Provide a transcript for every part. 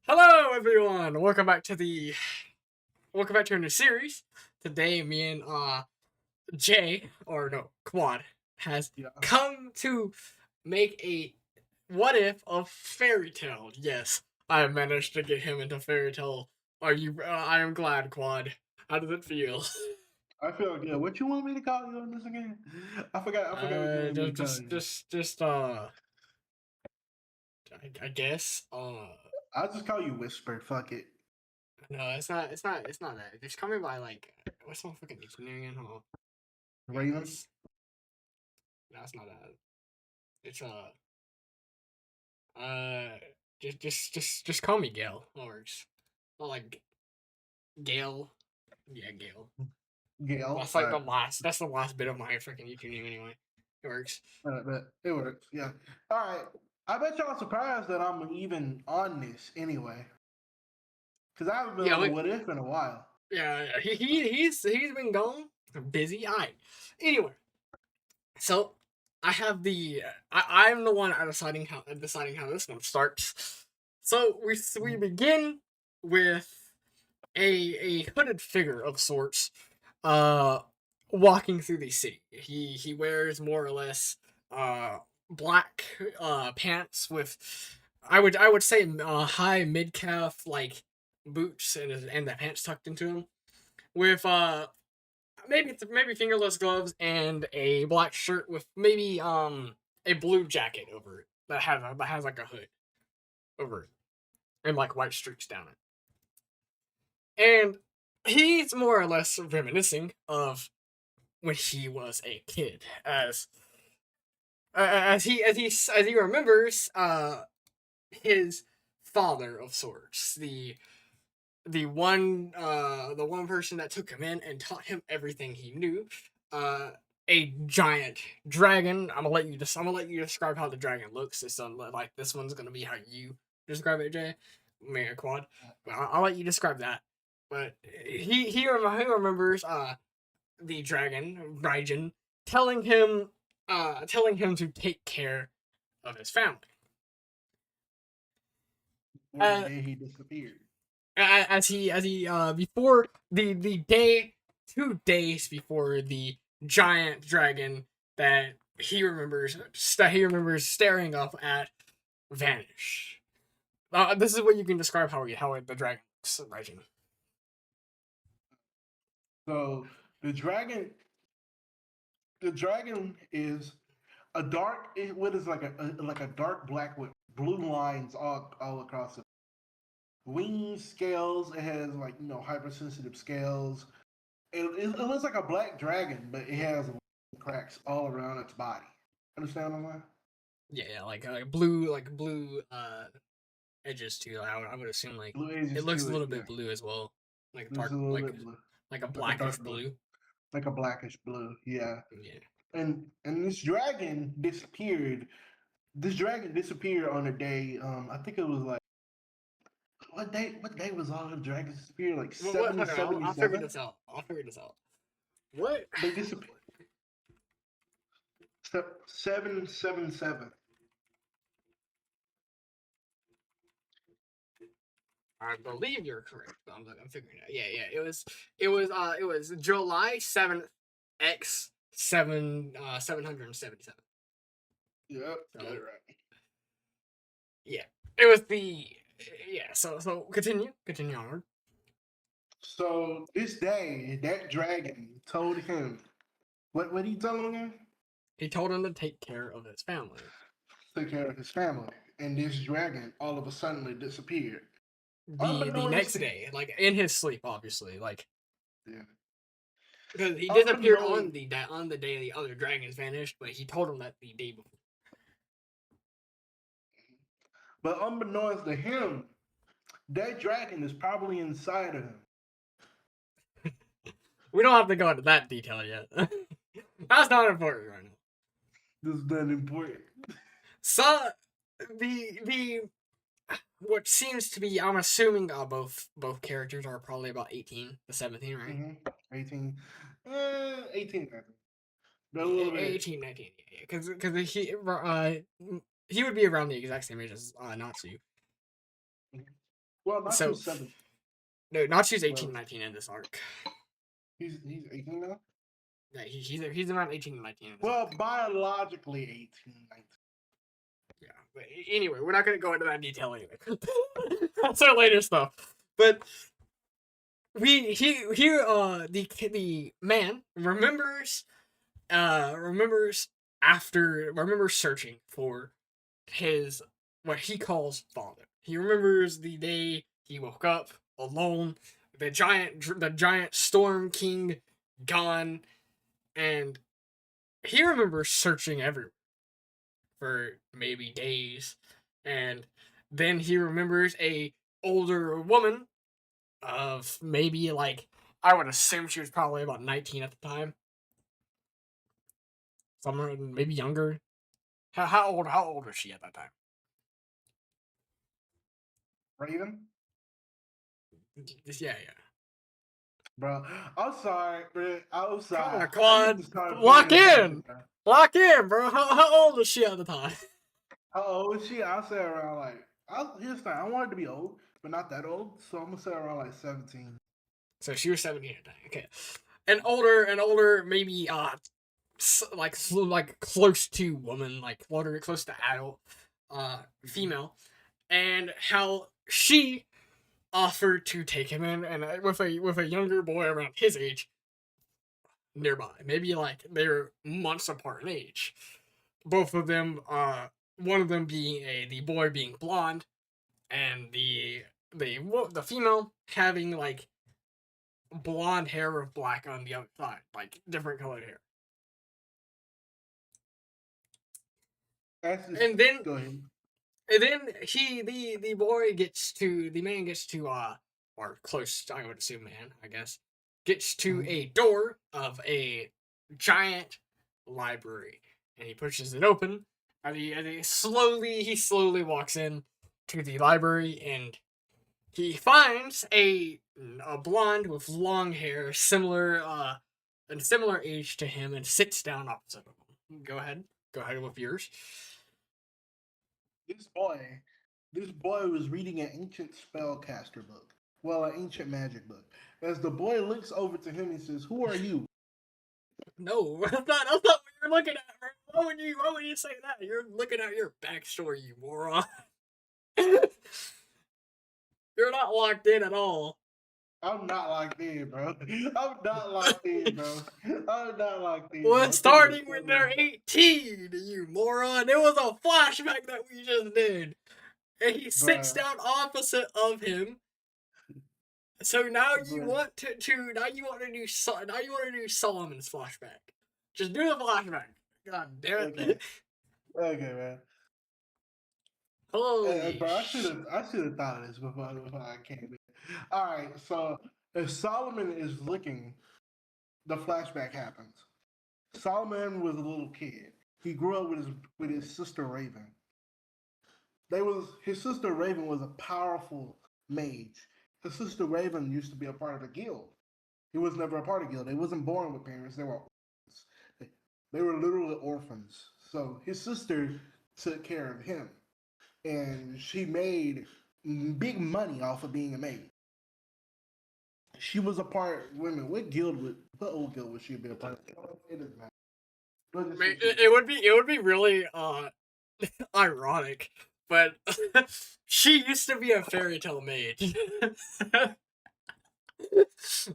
Hello, everyone. Welcome back to a new series. Today, me and Jay, or no, Quad, has Yeah, come to make a what if of Fairy Tale. Yes, I have managed to get him into Fairy Tale. Are you? I am glad, Quad. How does it feel? I feel good. What you want me to call you on this again? I forgot. I forgot what you uh, want me to just, call just, you. just, just, I guess. I'll just call you Whisper. Fuck it. No, it's not that. Just call me by like, what's my fucking nickname again? Hold on. Yeah, Raven. that's not that. It's uh, just call me Gail. That works. Not like Gail. Yeah, Gail. Gail. That's like the last. That's the last bit of my freaking YouTube name anyway. It works. But it works. Yeah. All right. I bet y'all surprised that I'm even on this anyway, because I haven't been Yeah, on a like what if in a while. yeah. He's been gone, busy. Alright. Anyway, so I have the I'm the one deciding how this one starts. So we Mhm. begin with a hooded figure of sorts, uh, walking through the city. He wears more or less uh black pants with I would say high mid calf like boots and the pants tucked into them with maybe fingerless gloves and a black shirt with maybe a blue jacket over it that has like a hood over it and like white streaks down it. And he's more or less reminiscing of when he was a kid, as he remembers his father of sorts, the one person that took him in and taught him everything he knew. Uh, a giant dragon. I'm gonna let you describe how the dragon looks. It's like this one's gonna be how you describe it, Jay. Man, Quad. But I'll let you describe that. But he remembers the dragon Raijin telling him to take care of his family. And the Uh, day he disappeared. as he before the day 2 days before the giant dragon that he remembers staring up at vanish. This is what you can describe how the dragon looks, Raijin. So the dragon, the dragon is a dark. What is like a dark black with blue lines all across it. Wing scales. It has like hypersensitive scales. It looks like a black dragon, but it has cracks all around its body. Understand what I'm saying? Yeah, like blue edges too. I would assume like Blue it edges looks a to it. little Yeah, bit blue as well, like there's dark a little bit blue, like a like a blackish dark blue, blue. like a blackish blue. Yeah, Yeah. and this dragon disappeared. This dragon disappeared on a day. I think it was like what day? What day was all the dragons disappeared? Like What? seven Hold on, I'll figure 77. this out. I'll figure this out. What? They disappeared. 777. I believe you're correct, but I'm figuring it out. Yeah, yeah. It was July 7th, X 777. Yep, got it So right. yeah, it was the yeah. So continue onward. So this day, that dragon told him what he told him again? He told him to take care of his family. Take care of his family. And this dragon all of a sudden disappeared. The next Unbeknownst to day, like in his sleep, obviously, like yeah. because he disappeared Unbeknown on the day the other dragons vanished, but he told him that the day before. but unbeknownst to him, that dragon is probably inside of him. We don't have to go into that detail yet. That's not important right now. This is not important. So the what seems to be, I'm assuming both characters are probably about 18 to 17, right? Mm-hmm. 18. 18, I think. But a Yeah, little bit. 18, 19, yeah, because he would be around the exact same age as Natsu. Mhm. Well, not till So 7. no, Natsu's 18 Well, 19 in this arc. he's 18 now. Yeah, he's around 18 to 19 in this Well, arc. biologically 18, 19. Yeah, but anyway, we're not going to go into that detail anyway. That's our later stuff. But the man remembers searching for his what he calls father. He remembers the day he woke up alone, the giant Storm King gone, and he remembers searching everywhere for maybe days, and then he remembers a older woman of maybe like I would assume she was probably about 19 at the time, somewhere maybe younger. How old was she at that time? Raven, Yeah. bro. I'm sorry, bro. I'm Come sorry. on, I need Claude. to start Lock paying in. attention, bro. Lock in, bro. How old was she at the time? How old is she? I'll say around like. Here's the thing. I want her to be old, but not that old. So I'm gonna say around like 17. So she was 17 at the time. Okay. An older, maybe like close to woman, like close to adult, female, and how she offered to take him in, and with a younger boy around his age nearby, maybe like they're months apart in age. Both of them, one of them being the boy being blonde, and the female having like blonde hair with black on the other side, like different colored hair. That's just, And then go ahead. And then the man gets to or close, I would assume man, I guess, gets to a door of a giant library, and he pushes it open, and he slowly walks in to the library, and he finds a blonde with long hair, and similar age to him, and sits down opposite of him. Go ahead with yours. This boy, this boy was reading an ancient spellcaster book. Well, an ancient magic book. As the boy looks over to him, he says, "Who are you?" No, that's not what you're looking at, bro. Why would you say that? You're looking at your backstory, you moron. You're not locked in at all. I'm not locked in, bro. I'm not locked in, bro. I'm not locked in, Well, bro. it's starting when they're 18, you moron. It was a flashback that we just did. And he sits Bruh. down opposite of him. So now you Bruh. want to do Solomon's flashback. Just do the flashback. God damn it. Okay. Okay, man. Holy Bro, I should have thought of this before I came in. All right, so if Solomon is looking, the flashback happens. Solomon was a little kid. He grew up with his sister Raven. His sister Raven was a powerful mage. His sister Raven used to be a part of a guild. He was never a part of a guild. They wasn't born with parents. They were orphans. They were literally orphans. So his sister took care of him, and she made big money off of being a maid. She was a part. Women. What old guild would she be a part of? It doesn't matter. it would be really ironic, but she used to be a fairy tale maid.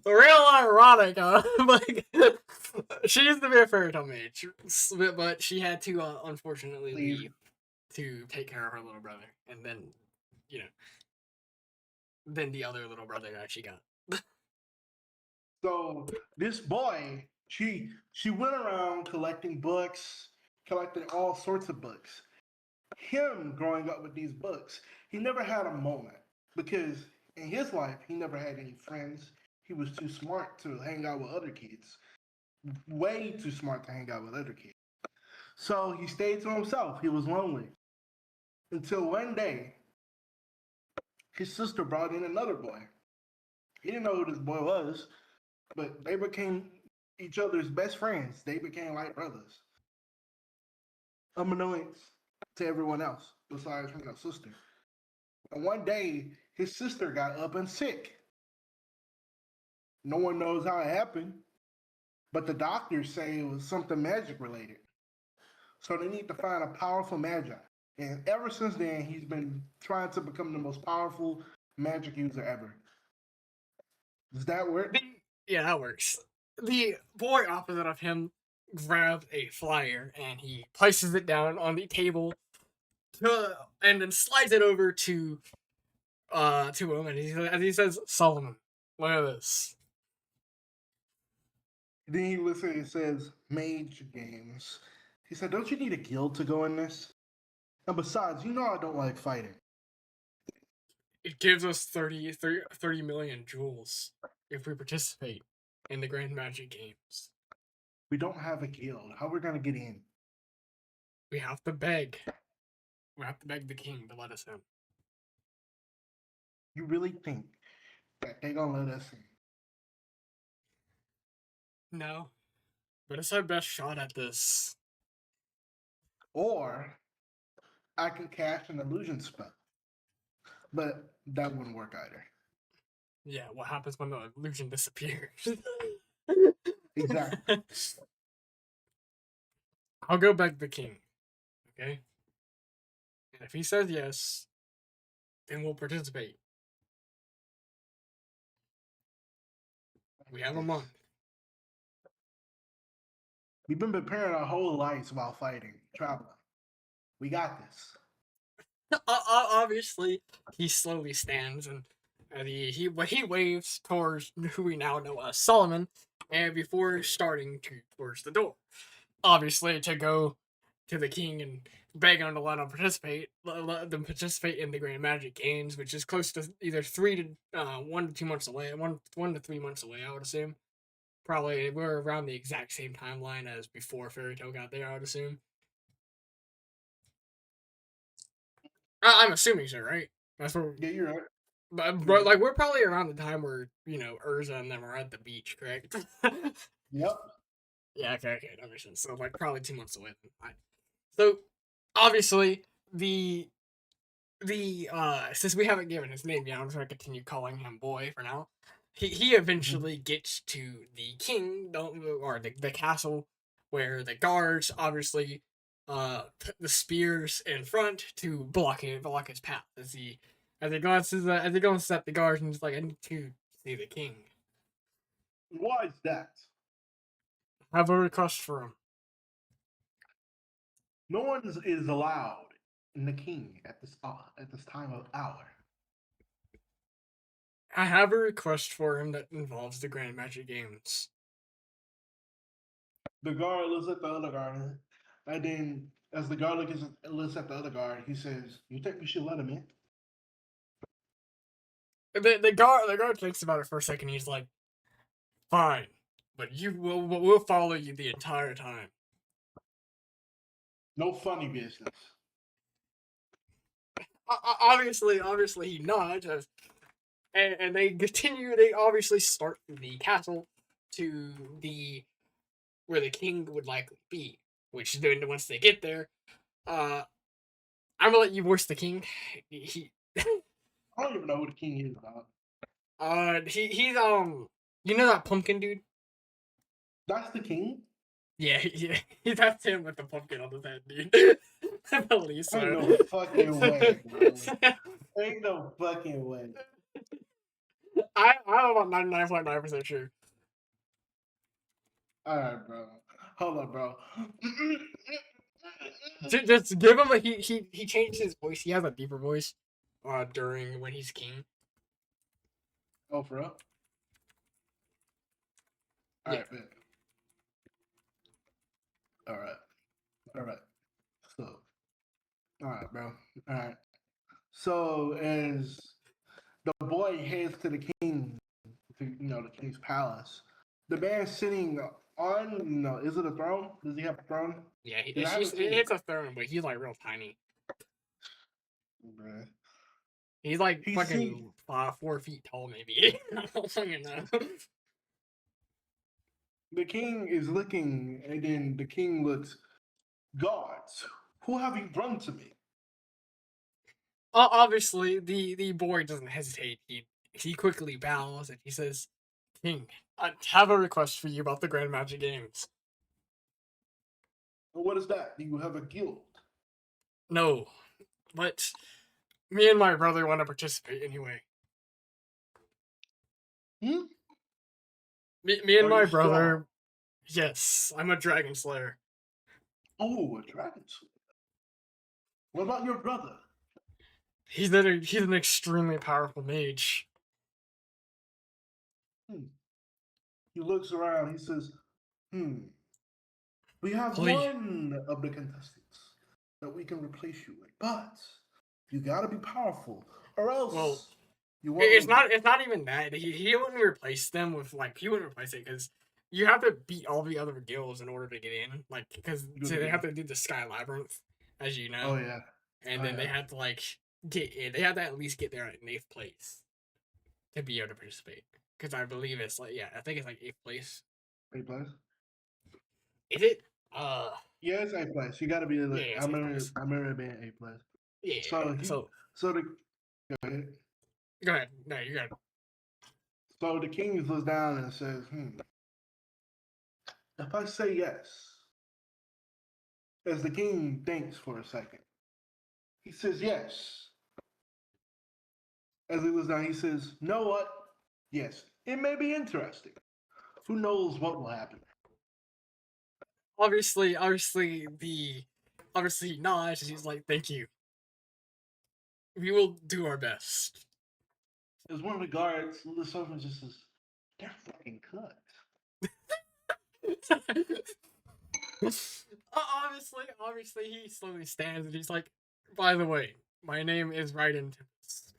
Real ironic, huh? Like she used to be a fairy tale maid, but she had to unfortunately leave to take care of her little brother, and then then the other little brother actually got. So this boy, she went around collecting books, collecting all sorts of books. Him growing up with these books, he never had a moment because in his life he never had any friends. He was too smart to hang out with other kids. Way too smart to hang out with other kids. So he stayed to himself. He was lonely. Until one day, his sister brought in another boy. He didn't know who this boy was, but they became each other's best friends. They became like brothers. Unbeknownst to everyone else, besides sister. And one day, his sister got up and sick. No one knows how it happened, but the doctors say it was something magic related. So they need to find a powerful magi. And ever since then, he's been trying to become the most powerful magic user ever. Does that work? Yeah, that works. The boy opposite of him grabs a flyer and he places it down on the table and then slides it over to him and he says, Solomon, look at this. Then he looks and says, Mage Games. He said, don't you need a guild to go in this? And besides, you know I don't like fighting. It gives us 30 million jewels if we participate in the Grand Magic Games. We don't have a guild. How are we going to get in? We have to beg. We have to beg the king to let us in. You really think that they're going to let us in? No. But it's our best shot at this. Or I can cast an illusion spell. But that wouldn't work either. Yeah, what happens when the illusion disappears? Exactly. I'll go beg the king. Okay? And if he says yes, then we'll participate. We have a month. We've been preparing our whole lives while fighting, traveling. We got this. Obviously, he slowly stands and he waves towards who we now know as Solomon, and before starting towards the door, obviously to go to the king and beg him to let them participate in the Grand Magic Games, which is close to either 1 to 2 months away, 1 to 3 months away, I would assume. Probably we're around the exact same timeline as before Fairy Tail got there, I would assume. I'm assuming so, right? That's what. Yeah, you're right. But like we're probably around the time where Urza and them are at the beach, correct? Yep. Yeah, okay, that makes sense. So like probably 2 months away. So obviously the since we haven't given his name yet, I'm just gonna continue calling him Boy for now. He eventually gets to the king or the castle where the guards obviously put the spears in front to block his path as he goes at the guards and he's like, I need to see the king. Why is that? Have a request for him. No one is allowed in the king at this time of hour. I have a request for him that involves the Grand Magic Games. The guard looks at the other guard, and then as the guard looks at the other guard, he says, "You think we should let him in?" The guard thinks about it for a second. He's like, "Fine, but we'll follow you the entire time." No funny business. Obviously, he nods, and they continue. They obviously start the castle to the where the king would likely be. Which then once they get there, I'm gonna let you voice the king. He I don't even know who the king is, dog. he's you know that pumpkin dude? That's the king? Yeah, that's him with the pumpkin on his head, dude. I believe so. Ain't no fucking way, bro. Ain't no fucking way. I'm about 99.9% sure. Alright, bro. Hold up, bro. Just give him he changed his voice. He has a deeper voice during when he's king. Oh, for real? Alright, yeah. Alright. So, alright, bro. Alright. So, as the boy heads to the king, to the king's palace, the man sitting on, is it a throne? Does he have a throne? Yeah, it's a throne, but he's like real tiny. Bruh. He's like fucking 4 feet tall, maybe. I don't fucking know. The king is looking, and then the king looks, Guards, who have you brought to me? Obviously, the boy doesn't hesitate. He quickly bows and he says, "King, I have a request for you about the Grand Magic Games." Well, what is that? Do you have a guild? No, but me and my brother want to participate anyway. Hmm? Me and Are my you strong? brother, yes, I'm a dragon slayer. Oh, a dragon slayer. What about your brother? He's an extremely powerful mage. Hmm. He looks around. He says, "Hmm. We have Please, one of the contestants that we can replace you with, but you gotta be powerful, or well, else you won't it's make it." not even that he wouldn't replace them with like he wouldn't replace it because you have to beat all the other guilds in order to get in, like because they have to do the Sky Labyrinth, as you know, Oh yeah. and Oh then they yeah. have to like get in. They have to at least get there at 8th place to be able to participate. Because I believe it's like I think it's like 8th place. A plus. Is it? Yeah, it's A plus. You gotta be. Yeah, I it's 8th remember. place. I remember it being A plus. Yeah. So he. So So the. Go ahead. go ahead. No, you got it. So the king looks down and says, "Hmm. If I say yes," as the king thinks for a second, he says yes. As he looks down, he says, "Know what? Yes, it may be interesting. Who knows what will happen?" Obviously, he nods and he's like, "Thank you. We will do our best." As one of the guards looks over and just says, "They're fucking cut." Obviously, he slowly stands and he's like, "By the way, my name is Raiden Tempest."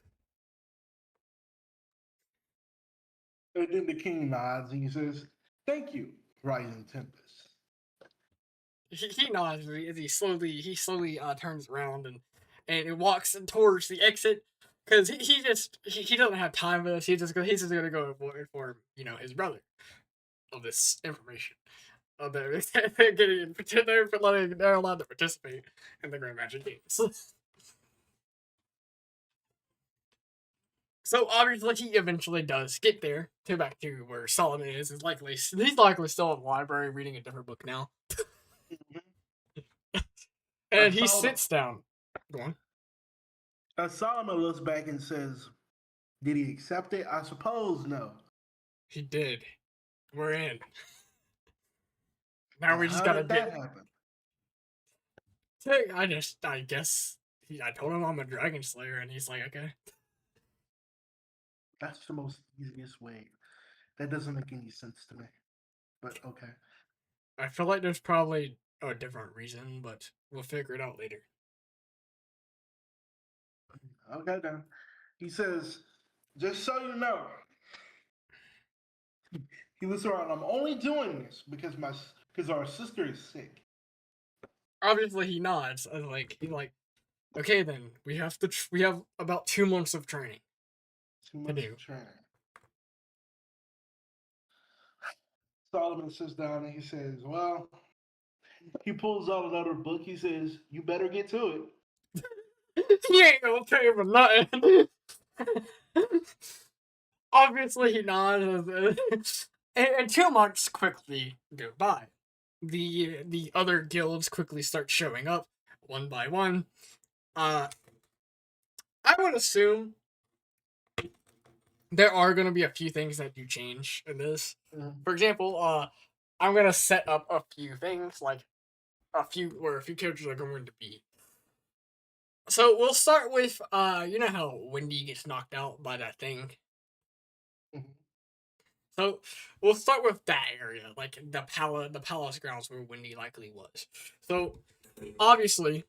And then the king nods and he says, "Thank you, Rising Tempest." He nods as he slowly turns around and it walks towards the exit because he doesn't have time for this. He's just gonna go inform his brother of this information. They're getting they're allowed to participate in the Grand Magic Games. So obviously he eventually does get there to back to where Solomon is. He's likely still in the library reading a different book now. And he Solomon, sits down. Go on. Solomon looks back and says, "Did he accept it? I suppose no." He did. We're in. Now we just How gotta did that get. happen? I guess. I told him I'm a dragon slayer, and he's like, okay. That's the most easiest way. That doesn't make any sense to me. But okay. I feel like there's probably a different reason, but we'll figure it out later. Okay then. He says, "Just so you know," he looks around. "I'm only doing this because our sister is sick." Obviously, he nods. He's like, okay, then we have about 2 months of training 2 months do. of training. Solomon sits down and he says, "Well," he pulls out another book. He says, "You better get to it." He ain't gonna pay for nothing. Obviously, he nods, and 2 months quickly go by. The other guilds quickly start showing up one by one. I would assume there are going to be a few things that do change in this. For example, I'm gonna set up a few things like a few characters are going to be. So we'll start with you know how Wendy gets knocked out by that thing. Mhm. So we'll start with that area, like the palace grounds where Wendy likely was. So obviously,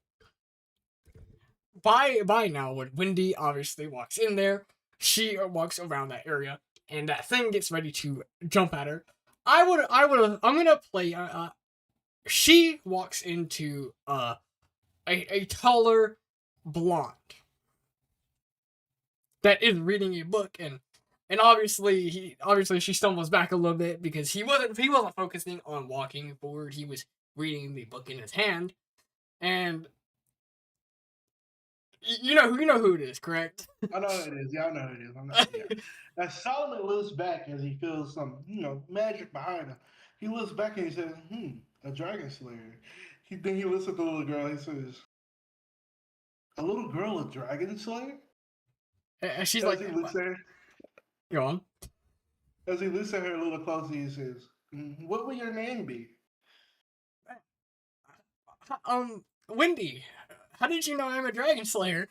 by now, when Wendy obviously walks in there, she walks around that area, and that thing gets ready to jump at her. I'm gonna play. She walks into a taller blonde that is reading a book and obviously she stumbles back a little bit because he wasn't focusing on walking forward. He was reading the book in his hand, and You know who it is, correct? I know who it is. Yeah, I know who it is. I'm not. Yeah. As Solomon looks back as he feels some, magic behind him, he looks back and he says, a dragon slayer. Then he looks at the little girl. He says, a little girl, a dragon slayer? And she's As like, he looks at her, go on. as he looks at her a little closer, he says, what will your name be? Wendy, how did you know I'm a dragon slayer?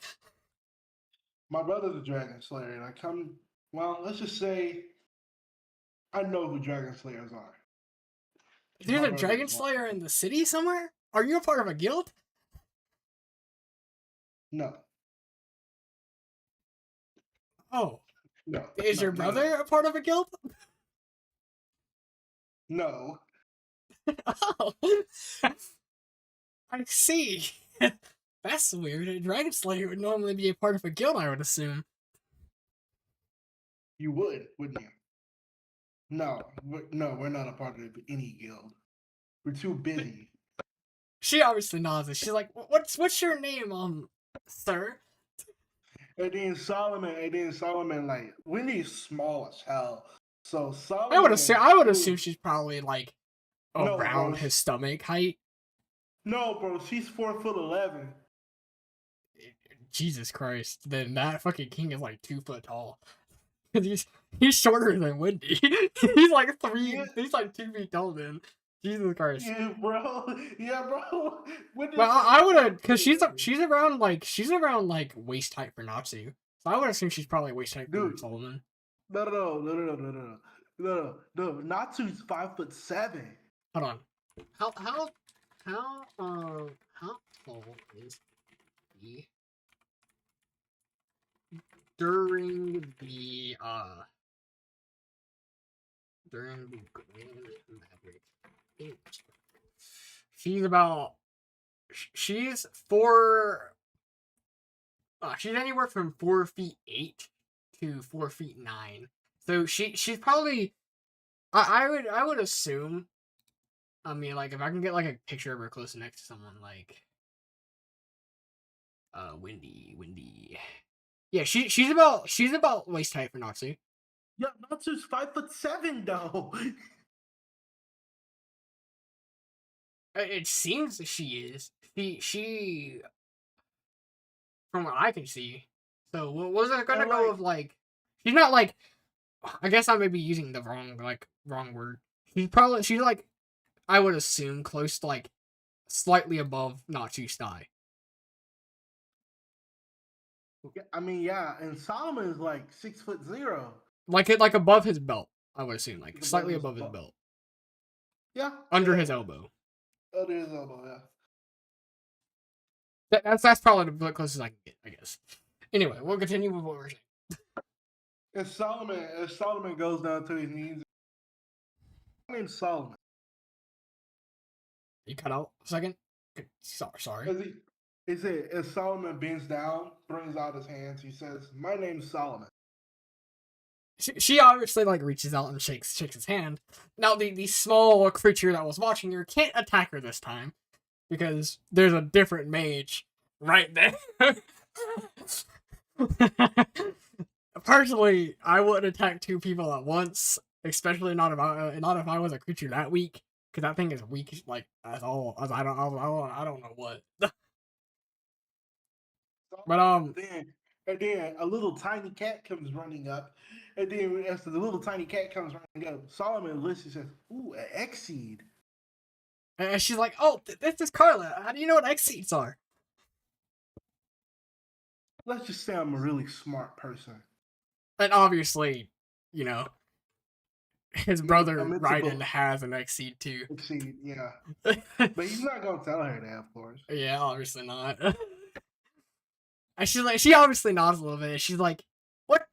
My brother's a dragon slayer, and well, let's just say I know who dragon slayers are. There's My a brother dragon is one. slayer in the city somewhere? Are you a part of a guild? No, Oh, no, is no, your no, brother a part of a guild? no. Oh, I see. That's weird. A dragon slayer would normally be a part of a guild, I would assume. You would, wouldn't you? No, we're not a part of any guild. We're too busy. She obviously nods it. She's like, "What's your name, sir?" And then Solomon, like Wendy's small as hell. So I would Solomon, assume she's probably like no, bro, around his stomach height. no, bro, she's 4'11". Jesus Christ! Then that fucking king is like 2 foot tall. He's shorter than Wendy. He's like three. Yeah. He's like 2 feet tall. Then Jesus Christ. Yeah, bro. Yeah, bro. Well, I would have, cause she's around like waist height for Natsu. So I would assume she's probably waist height for Dude. Solomon. No. Natsu's 5'7". Hold on. How tall is he during the Grand Maverick Age? She's she's anywhere from 4'8" to 4'9". So she's probably, I would assume. I mean, like, if I can get like a picture of her close next to someone like Wendy. Yeah, she's about waist height for Natsu. Yeah, Natsu's 5'7" though. It seems she is. She from what I can see. So was it gonna go of like? She's not like. I guess I may be using the wrong word. She's like, I would assume close to like slightly above Natsu's thigh. I mean, yeah, and Solomon is like 6'0". Like above his belt, I would assume, like Above slightly his above his belt. belt. Yeah. Under his elbow. Under his elbow, yeah. That's probably the closest I can get, I guess. Anyway, we'll continue with what we're saying. As Solomon goes down to his knees, my name's Solomon. You cut out a second? Sorry. He said, as Solomon bends down, brings out his hands, he says, my name's Solomon. She obviously like reaches out and shakes his hand. Now the small creature that was watching her can't attack her this time because there's a different mage right there. Personally, I wouldn't attack two people at once, especially not if I was a creature that weak, because that thing is weak like as all as I don't know what. But And then a little tiny cat comes running up. And then as the little tiny cat comes running up, Solomon listens and says, ooh, an Exceed. And she's like, oh, this is Carla. How do you know what Exceeds are? Let's just say I'm a really smart person. And obviously, you know, his brother Raiden has an Exceed too. Exceed, yeah. But he's not going to tell her that, of course. Yeah, obviously not. And she's like, she obviously nods a little bit. She's like, what?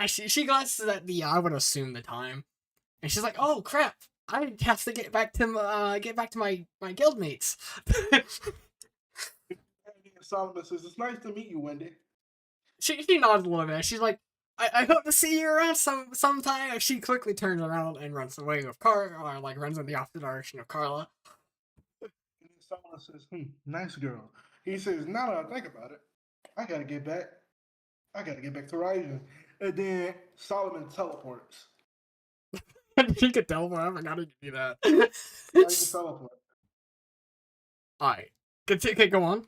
She glances at I would assume the time. And she's like, oh crap. I have to get back to my guildmates. Solomon says, it's nice to meet you, Wendy. She nods a little bit. She's like, I hope to see you around sometime. She quickly turns around and runs away with Carla, or like runs in the opposite direction of Carla. And then Solomon says, nice girl. He says, now that I think about it, I gotta get back. I gotta get back to Ryzen. And then Solomon teleports. He could teleport. I forgot to do that. How you teleport? Alright. Okay, go on.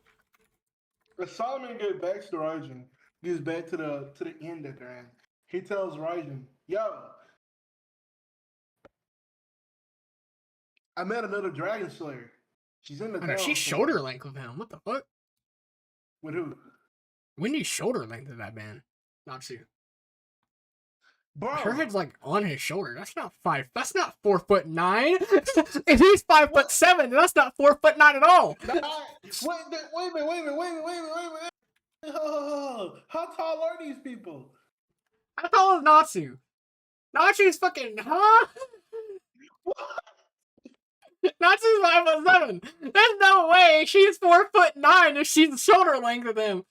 If Solomon gets back to Ryzen, gets back to the end that they're in, he tells Ryzen, "Yo, I met another Dragon Slayer. She's in the I know, town." she's shoulder length with him. What the fuck? With who? Wendy's shoulder length of that man. Natsu. Bro, Her head's like on his shoulder. That's not 5. That's not 4'9". If he's 5'7", that's not 4'9" at all. wait a minute. How tall are these people? How tall is Natsu? Natsu's fucking What? Natsu's 5'7". There's no way she's 4'9" if she's shoulder length with him.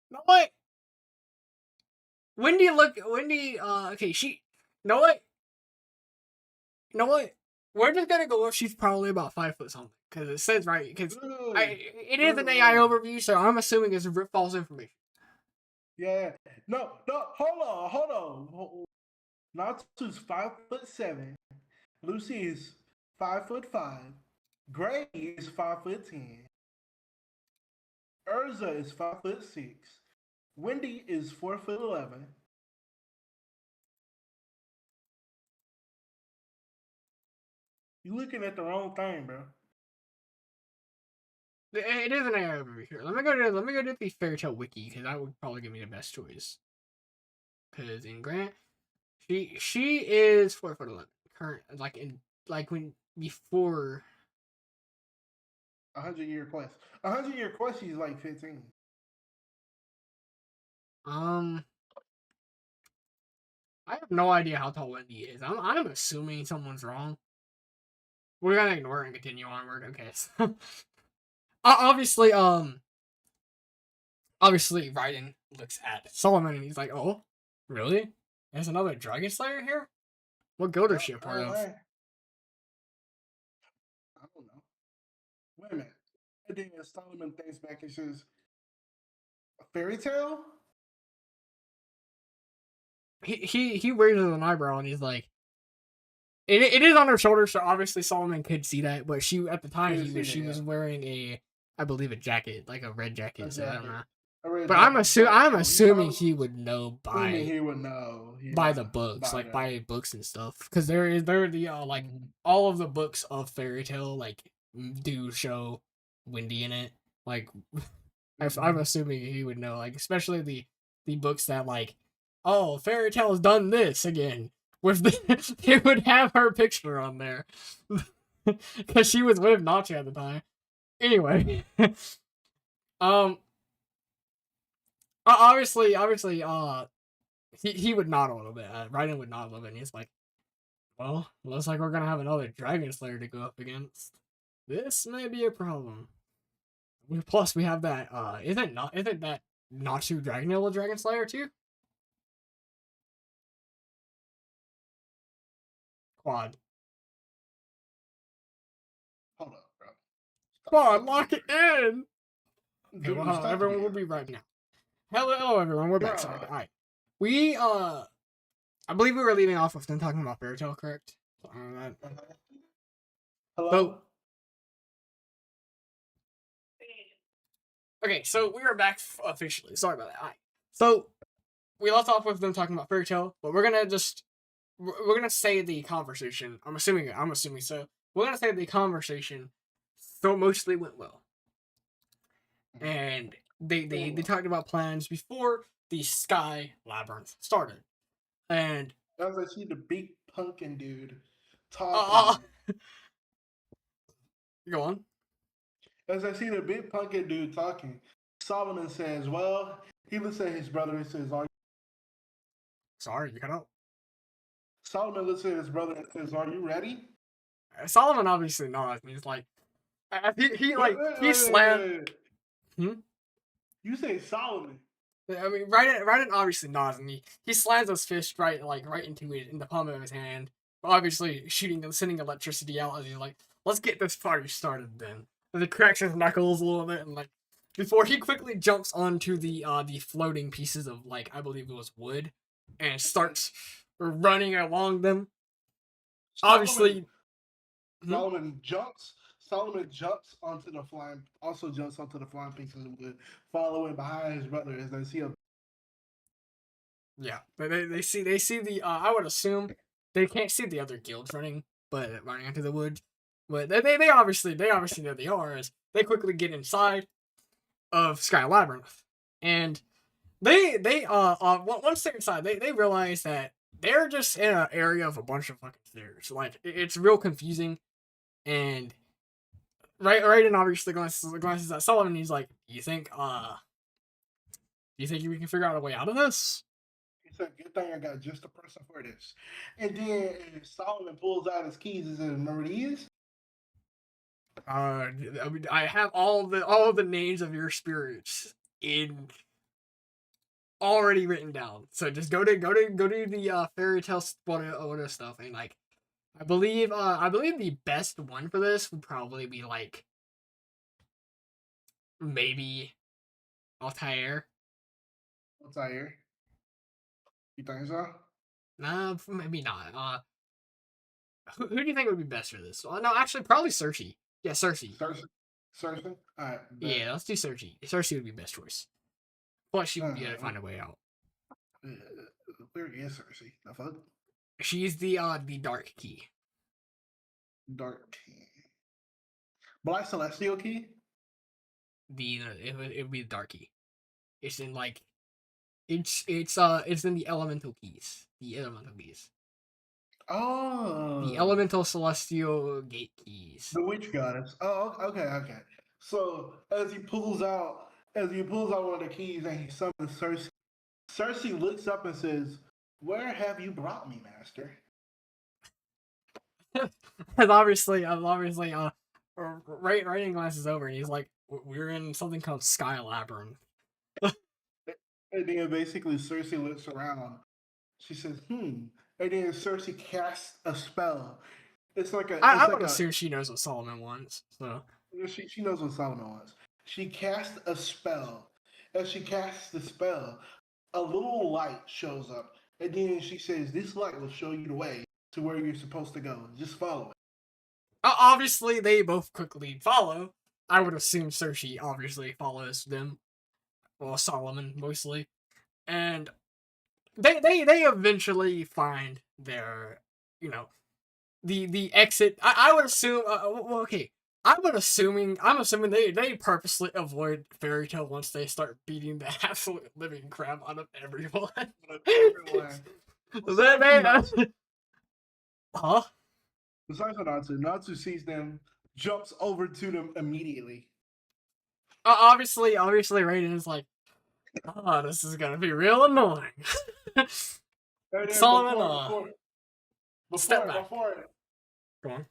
No way. Wendy, okay, know what? We're just gonna go with she's probably about 5 foot something. Because it says right, because it is an AI overview, so I'm assuming it's false information. Yeah. No, hold on. Natsu's 5'7". Lucy is 5'5". Gray is 5'10". Urza is 5'6". Wendy is 4'11". You looking at the wrong thing, bro. It is an AI overview here. Let me go to the Fairy Tail wiki, because that would probably give me the best choice. Because in Grant, she is 4'11". Current when before 100-year quest. 100-year quest. She's like 15. I have no idea how tall Wendy is. I'm assuming someone's wrong. We're gonna ignore it and continue onward. Okay. So, obviously, Raiden looks at Solomon and he's like, "Oh, really? There's another Dragon Slayer here? What guild is she a part of?" I don't know. Wait a minute. And then Solomon thinks back and says, "A fairy tale?" He raises an eyebrow and he's like, it is on her shoulder, so obviously Solomon could see that, but she at the time she was wearing I believe a jacket, like a red jacket, so I don't know. But I'm assuming he would know he would know by the books, by books and stuff, because there are the all of the books of Fairy Tail do show Wendy in it. Like I'm assuming he would know, especially the books that oh, Fairy Tail has done this again. With it would have her picture on there because she was with Nachi at the time. Anyway, obviously, he would nod a little bit. Raiden would nod a little bit, and he's like, "Well, looks like we're gonna have another Dragon Slayer to go up against. This may be a problem. Plus, we have that. Isn't that Natsu Dragonil a Dragon Slayer too? Quad. Hold up, bro. Quad, lock it in. Okay, well, everyone will be right now. Hello, everyone. We're back. Sorry. All right. We I believe we were leaving off with them talking about Fairy Tail, correct? Hello. Okay, so we are back officially. Sorry about that. All right. So we left off with them talking about Fairy Tail, but we're gonna say the conversation. I'm assuming so. We're gonna say the conversation so mostly went well, and they talked about plans before the Sky Labyrinth started, and as I see the big pumpkin dude talking. Go on. As I see the big pumpkin dude talking, Solomon says, "Well," he looks at his brother and says, Sorry, you cut out. Solomon looks at his brother and says, "Are you ready?" Solomon obviously nods, and he's like, he slammed. You say Solomon. I mean, Raiden obviously nods, and he slams his fist right into it in the palm of his hand. Obviously, sending electricity out as he's like, "Let's get this party started then." And he cracks his knuckles a little bit and before he quickly jumps onto the floating pieces of, like, I believe it was wood, and starts running along them. Solomon Obviously, hmm? Solomon jumps. Solomon jumps onto the flying. Also jumps onto the flying pieces of wood, following behind his brother as they see a. Yeah, they see the. I would assume they can't see the other guilds running into the woods, but they obviously know they are, as they quickly get inside of Sky Labyrinth, and once they're inside, they realize that they're just in an area of a bunch of fucking stairs. Like, it's real confusing, and right, and obviously glances at Solomon. And he's like, you think we can figure out a way out of this? He said, "Good thing I got just the person for this." And then Solomon pulls out his keys and says, "Remember these?" I have all the names of your spirits in already written down. So just go to the fairy tale stuff, and, like, I believe the best one for this would probably be, like, maybe Altair. Altair. You think so? Nah, maybe not. Who do you think would be best for this? No, actually, probably Cersei. Yeah, Cersei. Cersei. Cersei. All right. Yeah, let's do Cersei. Cersei would be best choice. Plus, she would be able to Uh, find a way out. where is Cersei? The fuck? She's the dark key. Dark key. Black Celestial key? It would be the dark key. It's in, like, it's in the elemental keys. The elemental keys. Oh. The elemental celestial gate keys. The witch goddess. Oh, okay. So as he pulls out one of the keys and he summons Cersei, Cersei looks up and says, "Where have you brought me, master?" And obviously, writing glasses over, and he's like, "We're in something called Sky Labyrinth." And then basically Cersei looks around. She says, "Hmm." And then Cersei casts a spell. It's like a. I would assume she knows what Solomon wants. So She knows what Solomon wants. She casts a spell. As she casts the spell, a little light shows up, and then she says, "This light will show you the way to where you're supposed to go. Just follow it." obviously, they both quickly follow. I would assume Cersei obviously follows them. Well, Solomon mostly, and they eventually find their, the exit. I would assume. Well, okay. I'm assuming they purposely avoid Fairy Tale once they start beating the absolute living crap out of everyone. Everyone. Huh? Besides for Natsu sees them, jumps over to them immediately. Obviously, Raiden is like, oh, this is gonna be real annoying. Solomon, step back. Go on.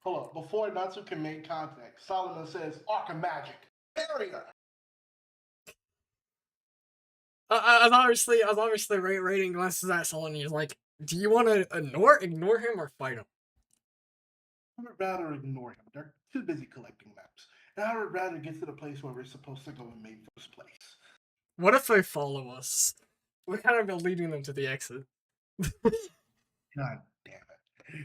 Hold on. Before Natsu can make contact, Solomon says, "Archimagic barrier." As obviously Raiden glances at Solomon, he's like, do you want to ignore him or fight him? I would rather ignore him. They're too busy collecting maps. And I would rather get to the place where we're supposed to go in the first place. What if they follow us? We're kind of been leading them to the exit. God damn it.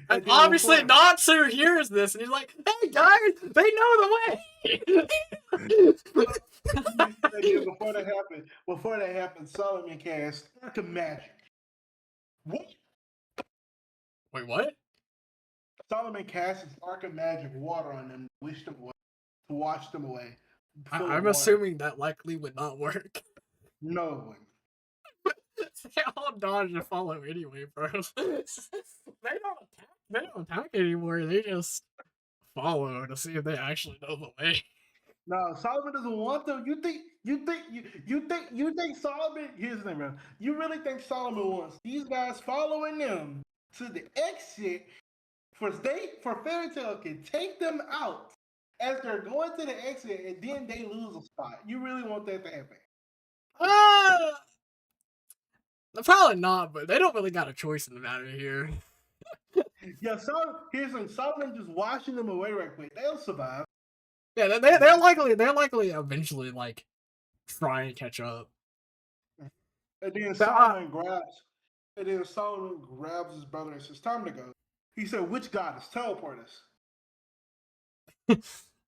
And obviously, Natsu hears this, and he's like, hey, guys, they know the way! Before that happened, Solomon cast Archimagic. What? Wait, what? Solomon cast his Archimagic water on them, wished them away, to wash them away. I'm assuming that likely would not work. No one. They all dodge and follow anyway, bro. They don't attack anymore. They just follow to see if they actually know the way. No, Solomon doesn't want them. You think Solomon? Here's the thing, bro. You really think Solomon wants these guys following them to the exit for Fairy Tail can take them out as they're going to the exit, and then they lose a spot. You really want that to happen? Probably not, but they don't really got a choice in the matter here. Yeah, Solomon just washing them away right quick. They'll survive. Yeah, they're likely eventually like try and catch up. And then But, Solomon grabs his brother and says, "Time to go." He said, "Which goddess? Teleport us."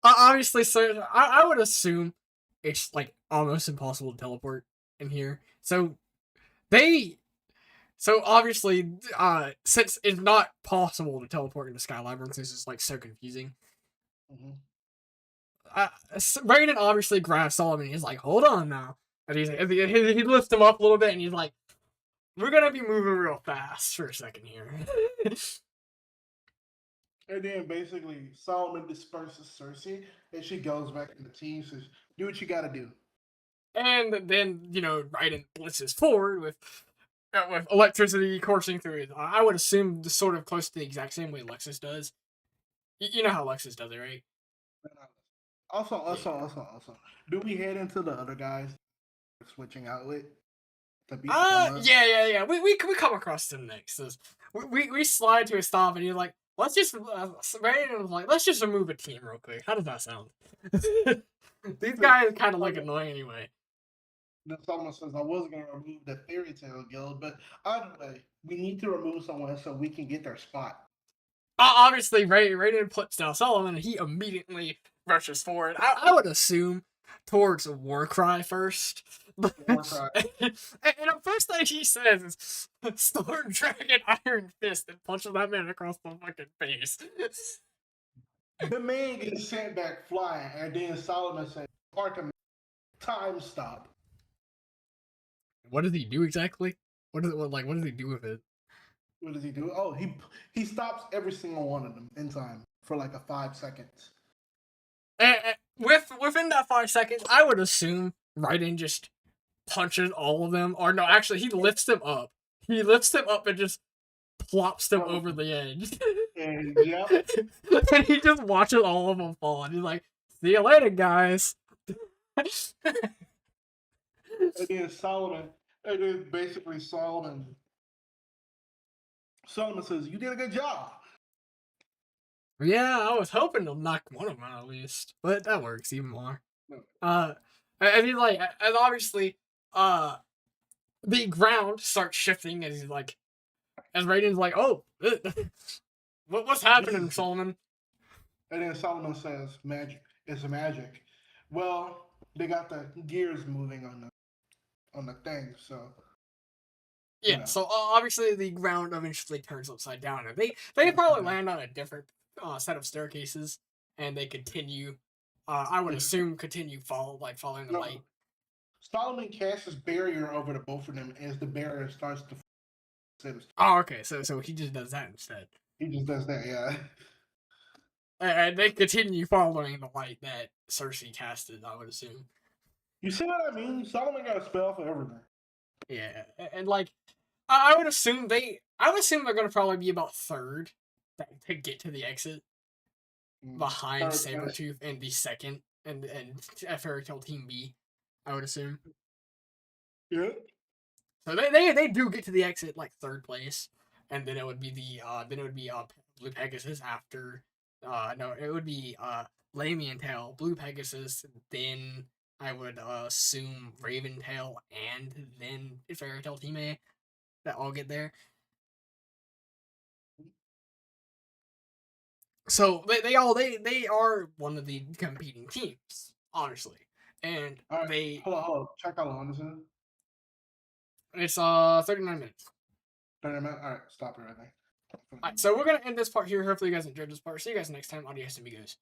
obviously, so I would assume it's like almost impossible to teleport in here. They so obviously, since it's not possible to teleport into Sky Labyrinth, this is like so confusing. Mm-hmm. Raiden obviously grabs Solomon. And he's like, "Hold on now," and he lifts him up a little bit, and he's like, "We're gonna be moving real fast for a second here." And then basically Solomon disperses Cersei, and she goes back to the team. Says, "Do what you got to do." And then Raiden blitzes forward with electricity coursing through it. I would assume sort of close to the exact same way Lexus does. You know how Lexus does it, right? Also, do we head into the other guys switching out with to beat them up? Yeah. We come across them next. We slide to a stop, and you're like, let's just Raiden was like, let's just remove a team real quick. How does that sound? These guys kind of look annoying anyway. Then someone says, "I was going to remove the Fairy Tale Guild, but either way, we need to remove someone so we can get their spot." Obviously, Raiden puts down Solomon, and he immediately rushes forward. I would assume towards Warcry first. Warcry. And the first thing he says is Storm Dragon Iron Fist and punches that man across the fucking face. The man gets sent back flying, and then Solomon says, "Arkham, time stop." What does he do exactly? What does he do with it? What does he do? Oh, he stops every single one of them in time for like a 5 seconds. Within that 5 seconds, I would assume Raiden just punches all of them, or no, actually, he lifts them up. He lifts them up and just plops them over the edge. And yeah, And he just watches all of them fall, and he's like, "See you later, guys." and then basically Solomon says, "You did a good job." Yeah, I was hoping to knock one of them out at least, but that works even more. No. I mean, like, and obviously, the ground starts shifting as Raiden's like, "Oh, what's happening, Solomon?" And then Solomon says, "Magic. It's magic." Well, they got the gears moving on the thing, so Yeah. So obviously, the ground eventually turns upside down, and they probably land on a different set of staircases, and they continue. I would assume continue following the light. Solomon casts his barrier over to both of them as the barrier starts to. Oh, okay. So he just does that instead. He just does that, yeah. And they continue following the light that Cersei casted, I would assume. You see what I mean? Solomon got a spell for everything. Yeah, and like, I would assume they're gonna probably be about third to get to the exit behind Sabretooth and the second and Fairy Tail Team B. I would assume. Yeah. So they do get to the exit like third place, and then it would be Blue Pegasus after. No, it would be Lamian Tail, Blue Pegasus, then I would assume Raven Tail, and then Fairy Tail Team A that all get there. So they are one of the competing teams, honestly, and right, hold on. Check how long this is. It's 39 minutes. 30 minutes. All right, stop it right there. Alright, so we're gonna end this part here. Hopefully, you guys enjoyed this part. See you guys next time. Adios, amigos.